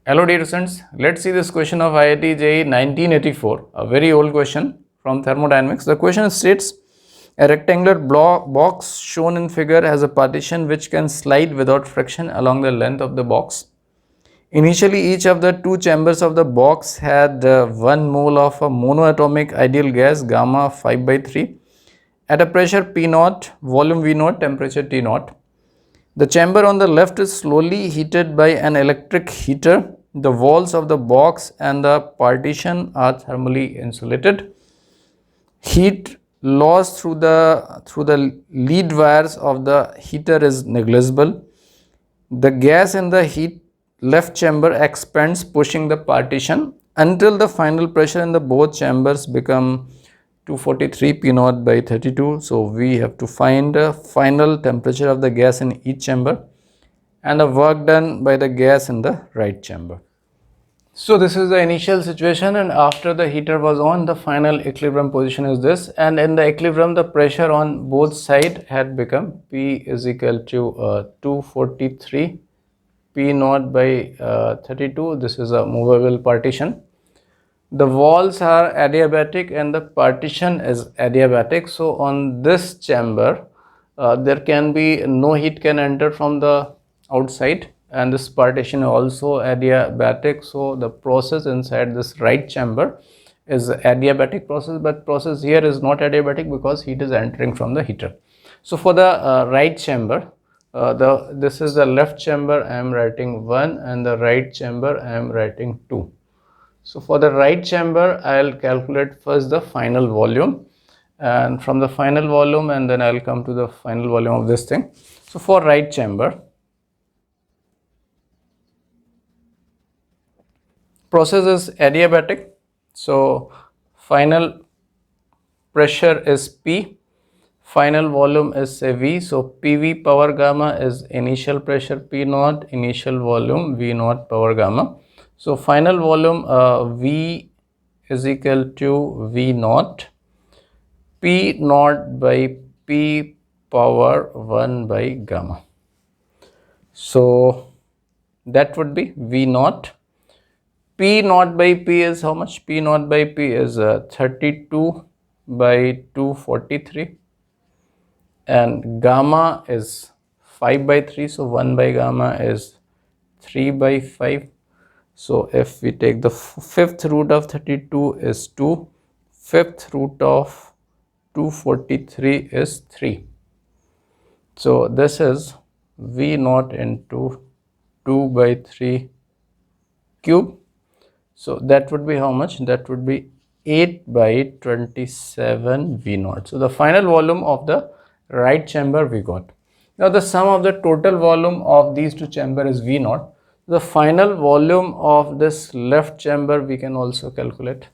Hello dear students, let's see this question of IIT-JEE 1984, a very old question from thermodynamics. The question states, a rectangular box shown in figure has a partition which can slide without friction along the length of the box. Initially, each of the two chambers of the box had 1 mole of a monoatomic ideal gas gamma 5 by 3 at a pressure P0, volume V0, temperature T0. The chamber on the left is slowly heated by an electric heater. The walls of the box and the partition are thermally insulated. Heat loss through the lead wires of the heater is negligible. The gas in the heat left chamber expands, pushing the partition until the final pressure in the both chambers become 243 P0 by 32. So we have to find the final temperature of the gas in each chamber and the work done by the gas in the right chamber. So this is the initial situation, and after the heater was on, the final equilibrium position is this, and in the equilibrium the pressure on both sides had become P is equal to 243 P0 by 32. This is a movable partition. The walls are adiabatic and the partition is adiabatic. So on this chamber there can be no heat can enter from the outside, and this partition also adiabatic. So the process inside this right chamber is adiabatic process, but process here is not adiabatic because heat is entering from the heater. So for the right chamber, this is the left chamber, I am writing 1, and the right chamber I am writing 2. So for the right chamber, I'll calculate first the final volume, and from the final volume, and then I'll come to the final volume of this thing. So for right chamber, process is adiabatic. So final pressure is P, final volume is say V. So PV power gamma is initial pressure P0, initial volume V0 power gamma. So final volume V is equal to V0 P0 by P power 1 by gamma. So that would be V0. P0 by P is how much? P0 by P is 32 by 243, and gamma is 5 by 3. So 1 by gamma is 3 by 5. So if we take the fifth root of 32 is 2, fifth root of 243 is 3. So this is V0 into 2 by 3 cube. So that would be how much? That would be 8 by 27 V0. So the final volume of the right chamber we got. Now the sum of the total volume of these two chambers is V0. The final volume of this left chamber we can also calculate.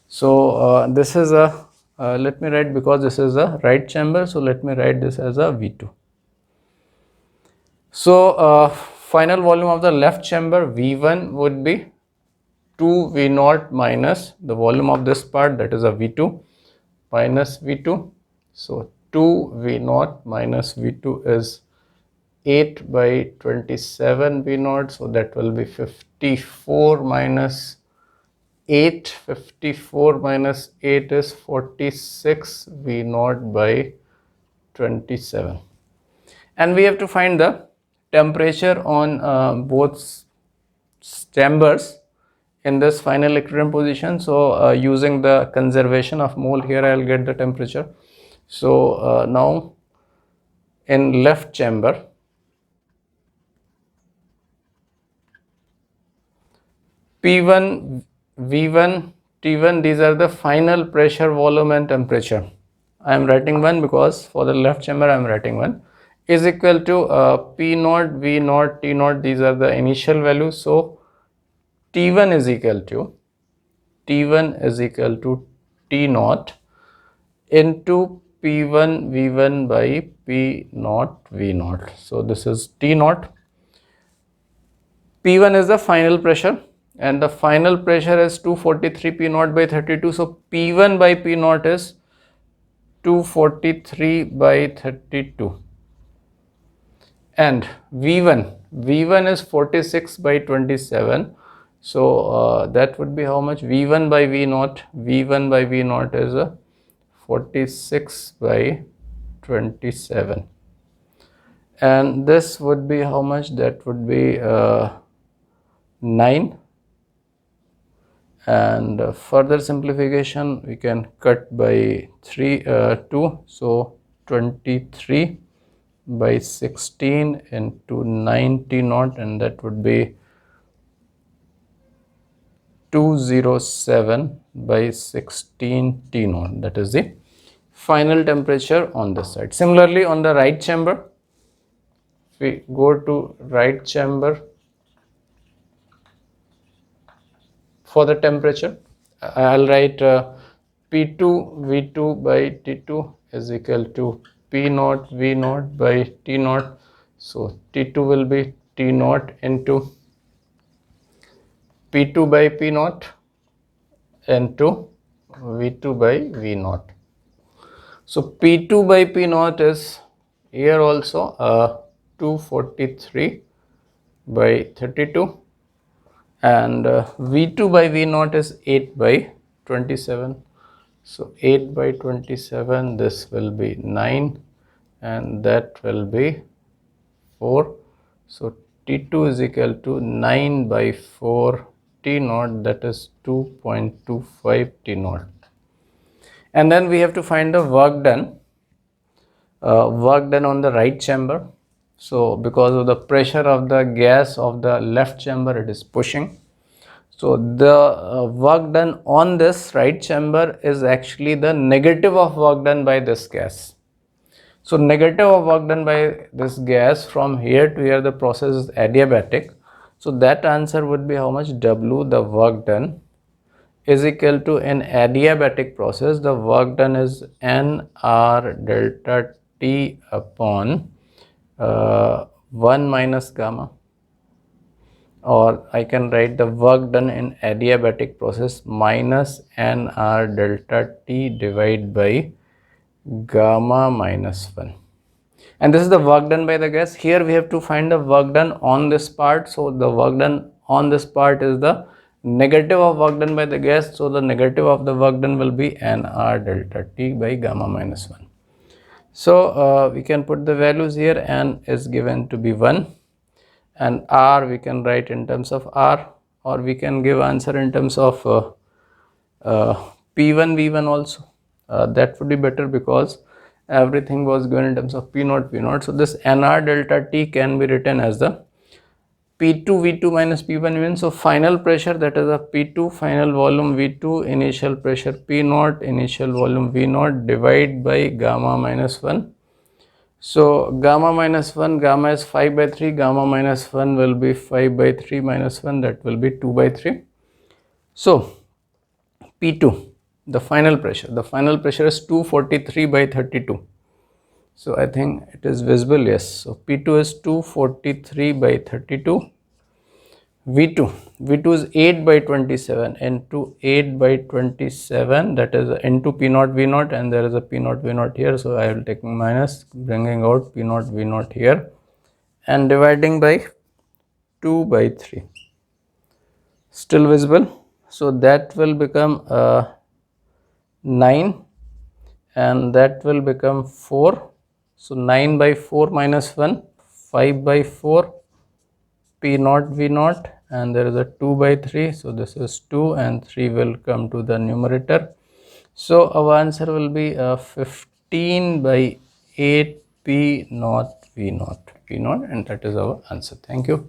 So this is a let me write, because this is a right chamber, so let me write this as a V2. So final volume of the left chamber V1 would be 2 V0 minus the volume of this part, that is a V2, minus V2. So 2 V0 minus V2 is 8 by 27 V0. So that will be 54 minus 8. 54 minus 8 is 46 V0 by 27. And we have to find the temperature on both chambers in this final equilibrium position. So using the conservation of mole, here I will get the temperature. So now in left chamber, P1, V1, T1, these are the final pressure, volume and temperature. I am writing 1 because for the left chamber I am writing 1, is equal to P0, V0, T0, these are the initial values. So T1 is equal to T0 into P1 V1 by P0 V0. So this is T0. P1 is the final pressure, and the final pressure is 243 P0 by 32. So P1 by P0 is 243 by 32. And V1 is 46 by 27. So that would be how much? V1 by V naught. V1 by V naught is 46 by 27. And this would be how much? That would be 9. And further simplification, we can cut by 2. So 23 by 16 into 90 naught, and that would be 207 by 16 T naught. That is the final temperature on this side. Similarly, on the right chamber, if we go to right chamber, for the temperature, I'll write P2 V2 by T2 is equal to P naught V naught by T naught. So T2 will be T naught into P2 by P naught into V2 by V naught. So P2 by P naught is here also 243 by 32, and V2 by V naught is 8 by 27. So 8 by 27, this will be 9, and that will be 4. So T2 is equal to 9 by 4 T naught, that is 2.25 T naught. And then we have to find the work done on the right chamber. So because of the pressure of the gas of the left chamber, it is pushing. So the work done on this right chamber is actually the negative of work done by this gas. So negative of work done by this gas from here to here, the process is adiabatic. So that answer would be how much? W, the work done, is equal to, an adiabatic process, the work done is nR delta T upon 1 minus gamma. Or I can write the work done in adiabatic process minus nR delta T divided by gamma minus 1. And this is the work done by the gas. Here we have to find the work done on this part. So the work done on this part is the negative of work done by the gas. So the negative of the work done will be nR delta T by gamma minus 1. So we can put the values here. N is given to be 1. And R we can write in terms of R, or we can give answer in terms of P1 V1 also. That would be better because everything was given in terms of P naught V naught. So this nR delta T can be written as the P2 V2 minus P1 V1. So final pressure, that is a P2, final volume V2, initial pressure P naught, initial volume V naught, divide by gamma minus 1. So gamma minus 1, gamma is 5 by 3, gamma minus 1 will be 5 by 3 minus 1, that will be 2 by 3. So P2, the final pressure is 243 by 32. So I think it is visible, yes. So P2 is 243 by 32. V2 is 8 by 27 into 8 by 27, that is into P naught V naught, and there is a P naught V naught here. So I will take minus, bringing out P naught V naught here, and dividing by 2 by 3. Still visible. So that will become 9, and that will become 4. So 9 by 4 minus 1, 5 by 4 P naught V naught, and there is a 2 by 3. So this is 2, and 3 will come to the numerator. So our answer will be 15 by 8 P naught V naught, and that is our answer. Thank you.